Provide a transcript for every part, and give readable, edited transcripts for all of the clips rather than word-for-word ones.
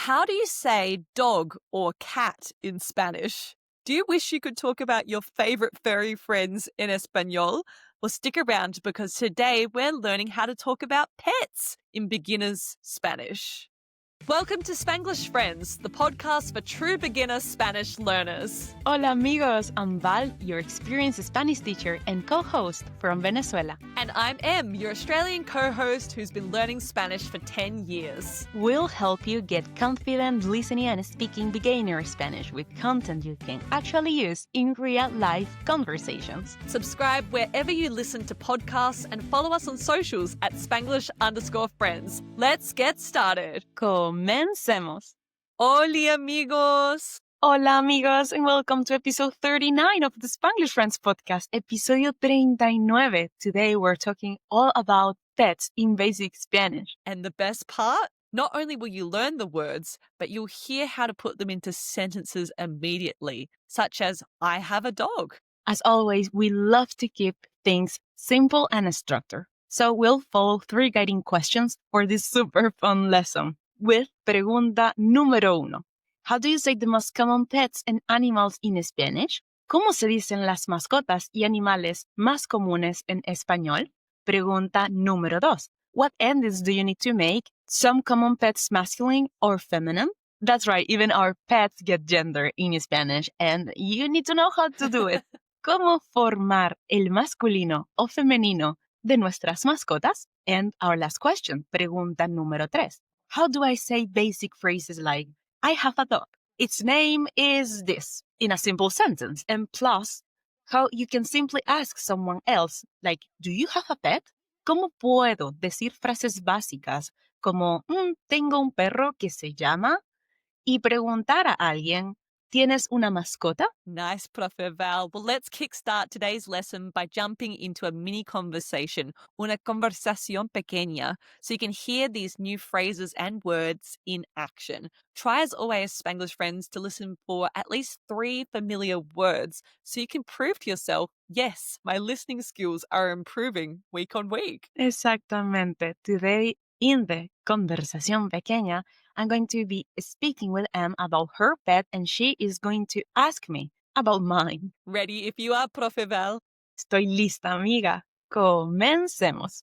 How do you say dog or cat in Spanish? Do you wish you could talk about your favorite furry friends in Espanol? Well, stick around because today we're learning how to talk about pets in beginner's Spanish. Welcome to Spanglish Friends, the podcast for true beginner Spanish learners. Hola amigos, I'm Val, your experienced Spanish teacher and co-host from Venezuela. And I'm Em, your Australian co-host who's been learning Spanish for 10 years. We'll help you get confident listening and speaking beginner Spanish with content you can actually use in real-life conversations. Subscribe wherever you listen to podcasts and follow us on socials at Spanglish_friends. Let's get started. Comencemos. Hola amigos! Hola amigos and welcome to episode 39 of the Spanglish Friends podcast, episodio 39. Today we're talking all about pets in basic Spanish. And the best part? Not only will you learn the words, but you'll hear how to put them into sentences immediately, such as, I have a dog. As always, we love to keep things simple and structured. So we'll follow 3 guiding questions for this super fun lesson with pregunta número 1. How do you say the most common pets and animals in Spanish? ¿Cómo se dicen las mascotas y animales más comunes en español? Pregunta número 2. What endings do you need to make? Some common pets masculine or feminine? That's right, even our pets get gender in Spanish, and you need to know how to do it. ¿Cómo formar el masculino o femenino de nuestras mascotas? And our last question, pregunta número 3. How do I say basic phrases like, I have a dog, its name is this, in a simple sentence? And plus, how you can simply ask someone else, like, do you have a pet? ¿Cómo puedo decir frases básicas como, tengo un perro que se llama? Y preguntar a alguien, ¿tienes una mascota? Nice, Profe Val. Well, let's kickstart today's lesson by jumping into a mini conversation, una conversación pequeña, so you can hear these new phrases and words in action. Try as always, Spanglish friends, to listen for at least 3 familiar words so you can prove to yourself, yes, my listening skills are improving week on week. Exactamente. Today, in the conversación pequeña, I'm going to be speaking with Em about her pet and she is going to ask me about mine. Ready if you are, Profe Val? Estoy lista, amiga. Comencemos.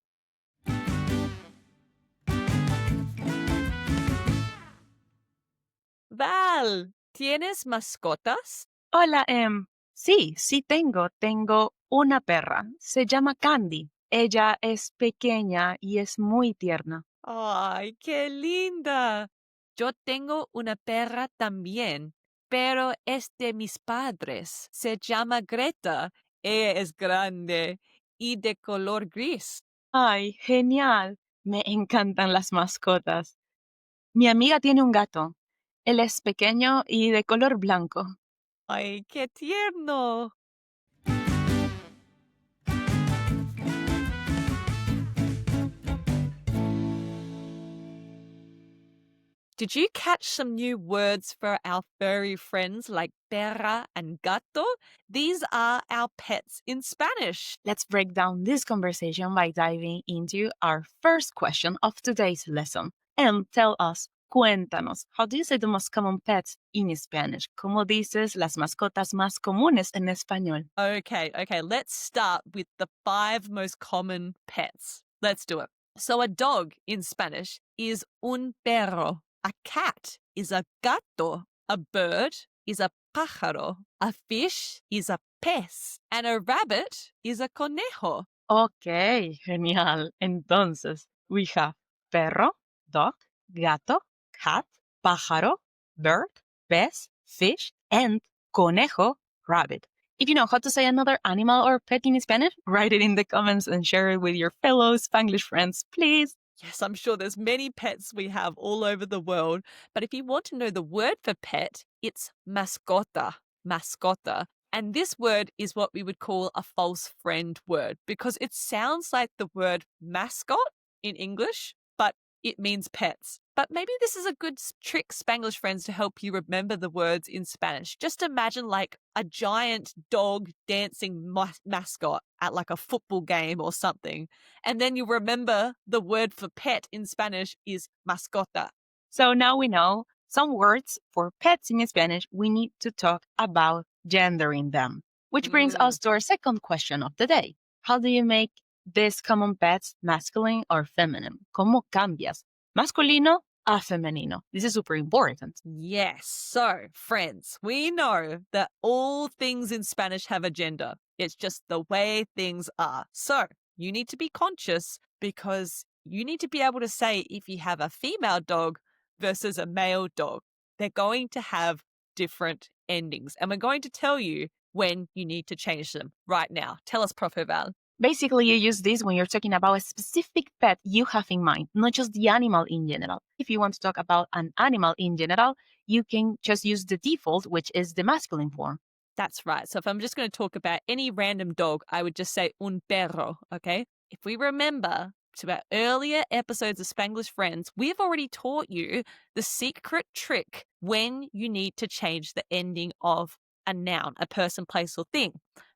Val, ¿tienes mascotas? Hola, Em. Sí tengo. Tengo una perra. Se llama Candy. Ella es pequeña y es muy tierna. ¡Ay, qué linda! Yo tengo una perra también, pero es de mis padres. Se llama Greta. Ella es grande y de color gris. ¡Ay, genial! Me encantan las mascotas. Mi amiga tiene un gato. Él es pequeño y de color blanco. ¡Ay, qué tierno! Did you catch some new words for our furry friends like perra and gato? These are our pets in Spanish. Let's break down this conversation by diving into our first question of today's lesson. And tell us, cuéntanos, how do you say the most common pets in Spanish? ¿Cómo dices las mascotas más comunes en español? Okay, let's start with the 5 most common pets. Let's do it. So a dog in Spanish is un perro. A cat is a gato. A bird is a pájaro. A fish is a pez. And a rabbit is a conejo. Okay, genial. Entonces, we have perro, dog, gato, cat, pájaro, bird, pez, fish, and conejo, rabbit. If you know how to say another animal or pet in Spanish, write it in the comments and share it with your fellow Spanglish friends, please. Yes, I'm sure there's many pets we have all over the world, but if you want to know the word for pet, it's mascota. And this word is what we would call a false friend word because it sounds like the word mascot in English, but it means pets. But maybe this is a good trick, Spanglish friends, to help you remember the words in Spanish. Just imagine like a giant dog dancing mascot at like a football game or something. And then you remember the word for pet in Spanish is mascota. So now we know some words for pets in Spanish, we need to talk about gendering them. Which brings us to our second question of the day. How do you make these common pets masculine or feminine? ¿Cómo cambias masculino a femenino? This is super important. Yes. So, friends, we know that all things in Spanish have a gender. It's just the way things are. So, you need to be conscious because you need to be able to say if you have a female dog versus a male dog. They're going to have different endings. And we're going to tell you when you need to change them right now. Tell us, Prof. Val. Basically, you use this when you're talking about a specific pet you have in mind, not just the animal in general. If you want to talk about an animal in general, you can just use the default, which is the masculine form. That's right. So if I'm just going to talk about any random dog, I would just say un perro, okay? If we remember to our earlier episodes of Spanglish Friends, we've already taught you the secret trick when you need to change the ending of a noun, a person, place, or thing.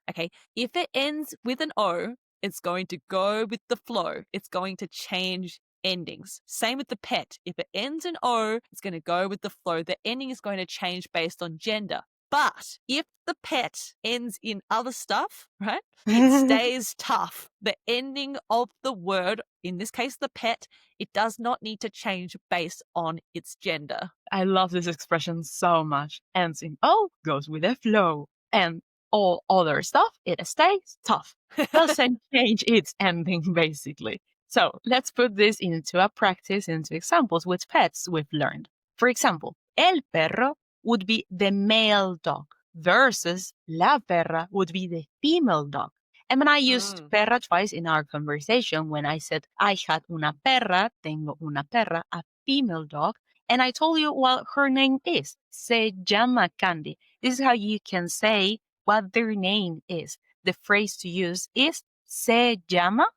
Okay, if it ends with an O, it's going to go with the flow. It's going to change endings. Same with the pet. If it ends in O, it's going to go with the flow. The ending is going to change based on gender. But if the pet ends in other stuff, right, it stays tough. The ending of the word, in this case, the pet, it does not need to change based on its gender. I love this expression so much. Ends in O, goes with the flow. And all other stuff, it stays tough. Doesn't change its ending, basically. So let's put this into a practice, into examples with pets we've learned. For example, el perro would be the male dog versus la perra would be the female dog. And when I used perra twice in our conversation, when I said I had una perra, tengo una perra, a female dog, and I told you what her name is. Se llama Candy. This is how you can say what their name is. The phrase to use is se llama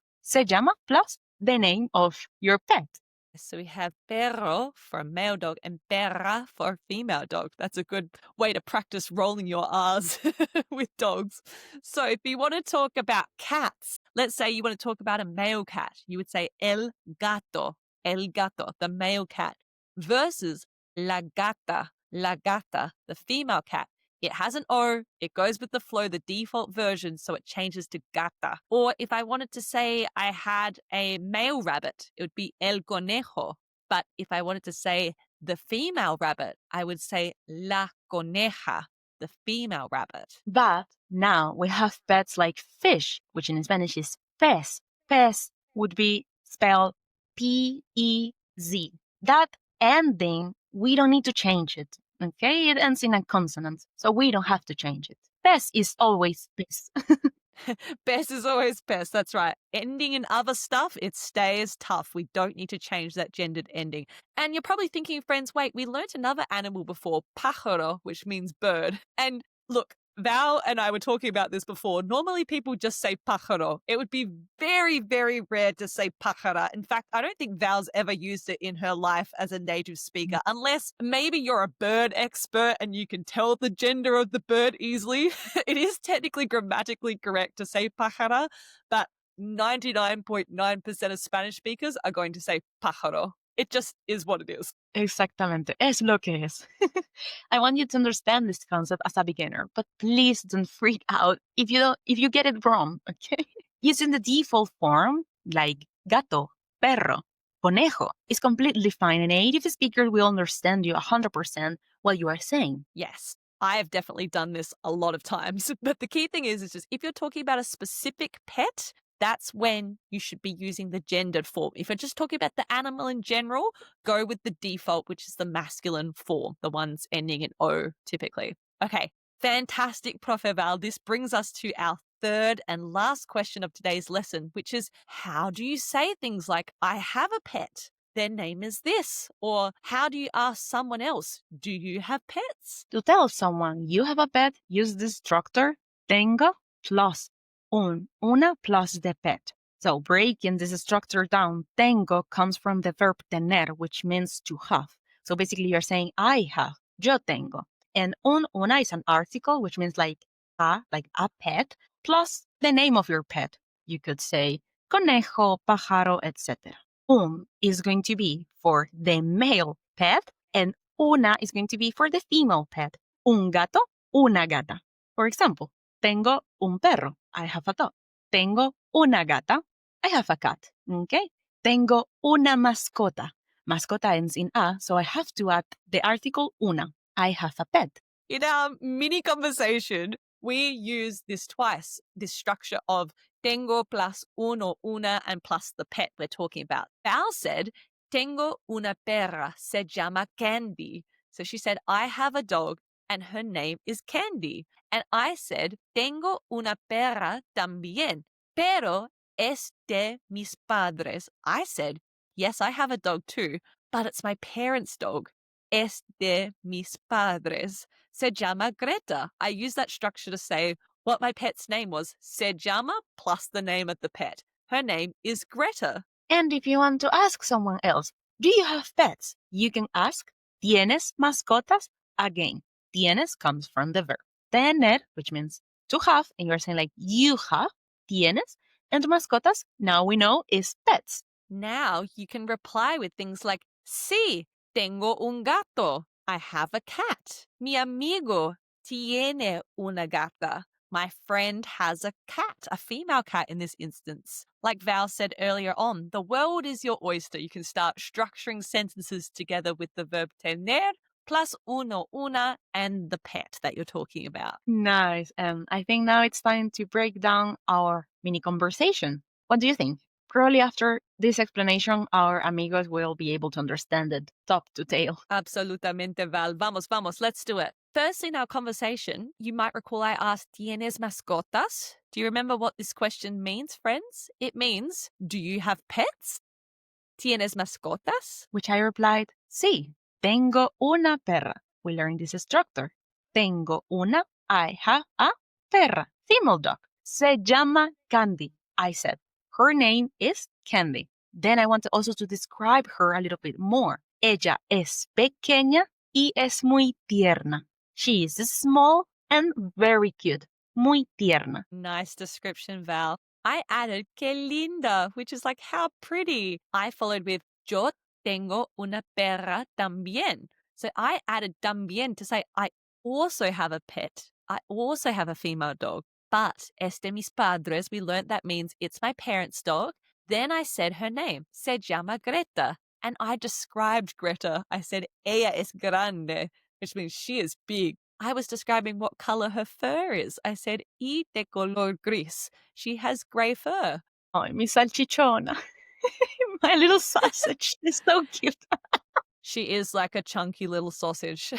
plus the name of your pet. So we have perro for a male dog and perra for a female dog. That's a good way to practice rolling your R's with dogs. So if you want to talk about cats, let's say you want to talk about a male cat, you would say el gato, the male cat, versus la gata, the female cat. It has an O, it goes with the flow, the default version, so it changes to gata. Or if I wanted to say I had a male rabbit, it would be el conejo. But if I wanted to say the female rabbit, I would say la coneja, the female rabbit. But now we have pets like fish, which in Spanish is pez. Pez would be spelled P-E-Z. That ending, we don't need to change it. Okay, it ends in a consonant, so we don't have to change it. Pez is always pez. Best is always best. That's right. Ending in other stuff, it stays tough. We don't need to change that gendered ending. And you're probably thinking, friends, wait, we learnt another animal before, pájaro, which means bird. And look, Val and I were talking about this before. Normally people just say pájaro. It would be very, very rare to say pájara. In fact, I don't think Val's ever used it in her life as a native speaker, unless maybe you're a bird expert and you can tell the gender of the bird easily. It is technically grammatically correct to say pájara, but 99.9% of Spanish speakers are going to say pájaro. It just is what it is. Exactamente. Es lo que es. I want you to understand this concept as a beginner, but please don't freak out if you get it wrong, okay? Using the default form, like gato, perro, conejo, is completely fine. A native speaker will understand you 100% what you are saying. Yes. I have definitely done this a lot of times. But the key thing is just if you're talking about a specific pet, that's when you should be using the gendered form. If you're just talking about the animal in general, go with the default, which is the masculine form, the ones ending in O typically. Okay, fantastic, Prof. Val. This brings us to our third and last question of today's lesson, which is how do you say things like, I have a pet? Their name is this. Or how do you ask someone else, do you have pets? To tell someone you have a pet, use the structure tengo plus una plus the pet. So breaking this structure down, tengo comes from the verb tener, which means to have. So basically you're saying I have, yo tengo. And una is an article, which means like a pet, plus the name of your pet. You could say conejo, pájaro, etc. Is going to be for the male pet, and Una is going to be for the female pet. Un gato, una gata. For example, tengo un perro. I have a dog. Tengo una gata. I have a cat. Okay? Tengo una mascota. Mascota ends in a, so I have to add the article una. I have a pet. In our mini conversation, we use this twice, this structure of tengo plus uno, una, and plus the pet we're talking about. Val said, tengo una perra, se llama Candy. So she said, I have a dog and her name is Candy. And I said, tengo una perra también, pero es de mis padres. I said, yes, I have a dog too, but it's my parents' dog. Es de mis padres. Se llama Greta. I use that structure to say what my pet's name was. Se llama plus the name of the pet. Her name is Greta. And if you want to ask someone else, do you have pets? You can ask, ¿Tienes mascotas? Again, tienes comes from the verb tener, which means to have, and you're saying like you have, tienes, and mascotas, now we know, is pets. Now you can reply with things like, sí, tengo un gato. I have a cat. Mi amigo tiene una gata. My friend has a cat, a female cat in this instance. Like Val said earlier on, the world is your oyster. You can start structuring sentences together with the verb tener plus uno, una, and the pet that you're talking about. Nice. I think now it's time to break down our mini conversation. What do you think? Probably after this explanation, our amigos will be able to understand it top to tail. Absolutamente, Val. Vamos, vamos, let's do it. First, in our conversation, you might recall I asked, ¿Tienes mascotas? Do you remember what this question means, friends? It means, do you have pets? ¿Tienes mascotas? Which I replied, sí, tengo una perra. We learned this structure. Tengo una, I have a perra, female dog. Se llama Candy. I said, her name is Candy. Then I want also to describe her a little bit more. Ella es pequeña y es muy tierna. She is small and very cute. Muy tierna. Nice description, Val. I added que linda, which is like how pretty. I followed with yo tengo una perra también. So I added también to say I also have a pet. I also have a female dog. But es de mis padres, we learned that means it's my parents' dog. Then I said her name, se llama Greta. And I described Greta. I said, ella es grande, which means she is big. I was describing what color her fur is. I said, y de color gris. She has gray fur. Oh, mi salchichona. My little sausage. It's so cute. She is like a chunky little sausage.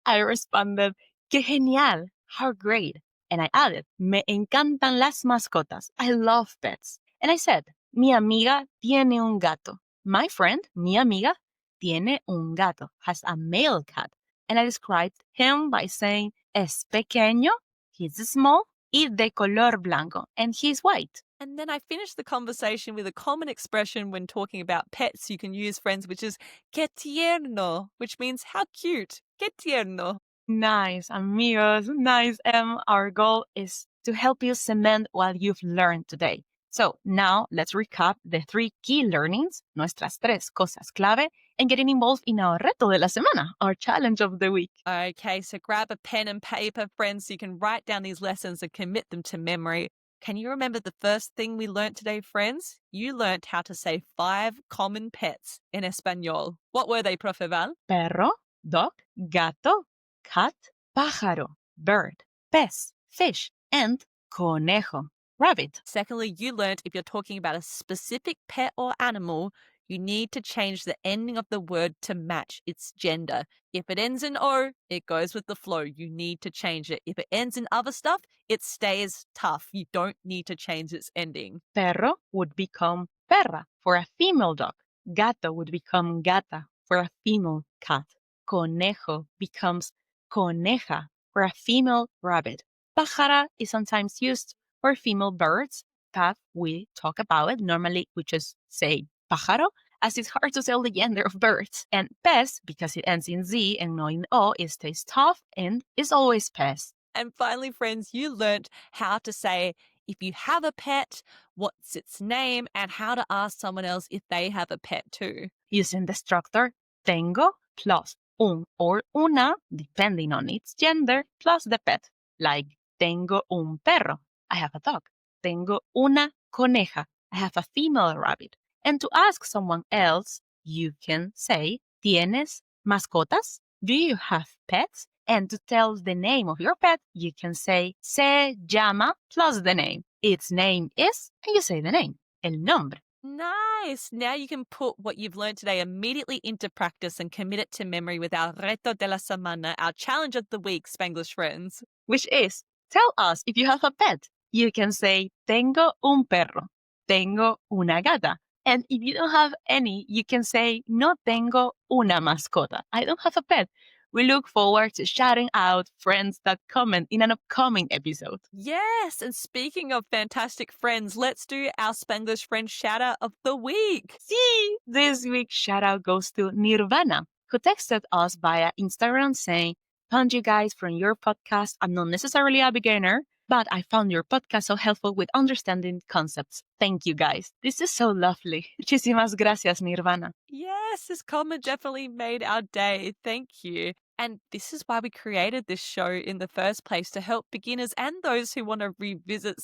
I responded, ¡Qué genial! How great! And I added, me encantan las mascotas. I love pets. And I said, mi amiga tiene un gato. My friend, mi amiga, tiene un gato, has a male cat. And I described him by saying, es pequeño, he's small, y de color blanco, and he's white. And then I finished the conversation with a common expression when talking about pets you can use, friends, which is que tierno, which means how cute. Que tierno. Nice, amigos. Nice. Our goal is to help you cement what you've learned today. So now let's recap the 3 key learnings, nuestras 3 cosas clave, and getting involved in our reto de la semana, our challenge of the week. Okay, so grab a pen and paper, friends, so you can write down these lessons and commit them to memory. Can you remember the first thing we learnt today, friends? You learnt how to say 5 common pets in Espanol. What were they, Profe Val? Perro, dog, gato, cat, pájaro, bird, pez, fish, and conejo, rabbit. Secondly, you learnt if you're talking about a specific pet or animal, you need to change the ending of the word to match its gender. If it ends in O, it goes with the flow. You need to change it. If it ends in other stuff, it stays tough. You don't need to change its ending. Perro would become perra for a female dog. Gato would become gata for a female cat. Conejo becomes coneja for a female rabbit. Pájara is sometimes used for female birds, but we talk about it. Normally, we just say pájaro, as it's hard to tell the gender of birds. And pez, because it ends in Z and not in O, it stays tough and is always pez. And finally, friends, you learnt how to say if you have a pet, what's its name, and how to ask someone else if they have a pet too. Using the structure tengo plus un or una, depending on its gender, plus the pet. Like, tengo un perro. I have a dog. Tengo una coneja. I have a female rabbit. And to ask someone else, you can say, ¿Tienes mascotas? Do you have pets? And to tell the name of your pet, you can say, se llama plus the name. Its name is, and you say the name, el nombre. Nice. Now you can put what you've learned today immediately into practice and commit it to memory with our reto de la semana, our challenge of the week, Spanglish friends. Which is, tell us if you have a pet. You can say, tengo un perro. Tengo una gata. And if you don't have any, you can say, no tengo una mascota. I don't have a pet. We look forward to shouting out friends that comment in an upcoming episode. Yes. And speaking of fantastic friends, let's do our Spanglish friend shout out of the week. See, this week's shout out goes to Nirvana, who texted us via Instagram saying, found you guys from your podcast. I'm not necessarily a beginner, but I found your podcast so helpful with understanding concepts. Thank you, guys. This is so lovely. Muchísimas gracias, Nirvana. Yes, this comment definitely made our day. Thank you. And this is why we created this show in the first place, to help beginners and those who want to revisit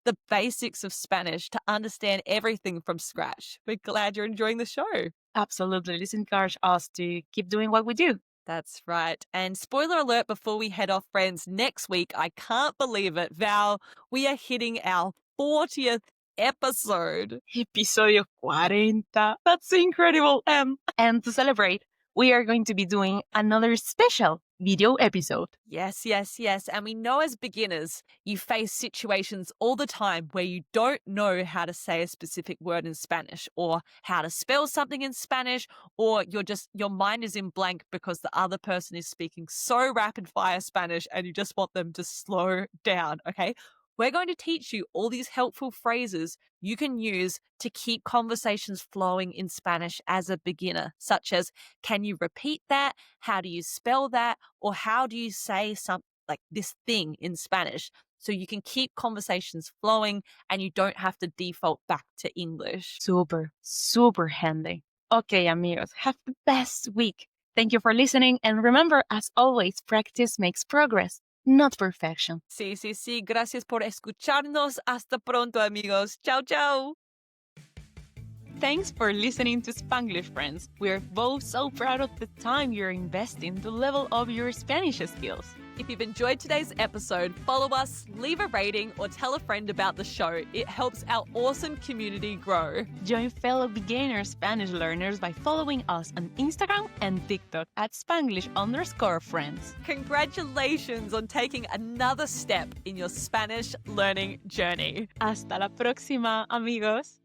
the basics of Spanish to understand everything from scratch. We're glad you're enjoying the show. Absolutely. This encourages us to keep doing what we do. That's right. And spoiler alert before we head off, friends, next week, I can't believe it, Val, we are hitting our 40th episode. Episodio 40. That's incredible. And to celebrate, we are going to be doing another special video episode. Yes, yes, yes. And we know as beginners, you face situations all the time where you don't know how to say a specific word in Spanish or how to spell something in Spanish, or your mind is in blank because the other person is speaking so rapid fire Spanish and you just want them to slow down. Okay. We're going to teach you all these helpful phrases you can use to keep conversations flowing in Spanish as a beginner, such as, can you repeat that? How do you spell that? Or how do you say something like this thing in Spanish? So you can keep conversations flowing and you don't have to default back to English. Super, super handy. Okay, amigos, have the best week. Thank you for listening. And remember, as always, practice makes progress, not perfection. Sí, sí, sí. Gracias por escucharnos. Hasta pronto, amigos. Chao, chao. Thanks for listening to Spanglish Friends. We're both so proud of the time you're investing to level up your Spanish skills. If you've enjoyed today's episode, follow us, leave a rating, or tell a friend about the show. It helps our awesome community grow. Join fellow beginner Spanish learners by following us on Instagram and TikTok at Spanglish_friends. Congratulations on taking another step in your Spanish learning journey. Hasta la próxima, amigos.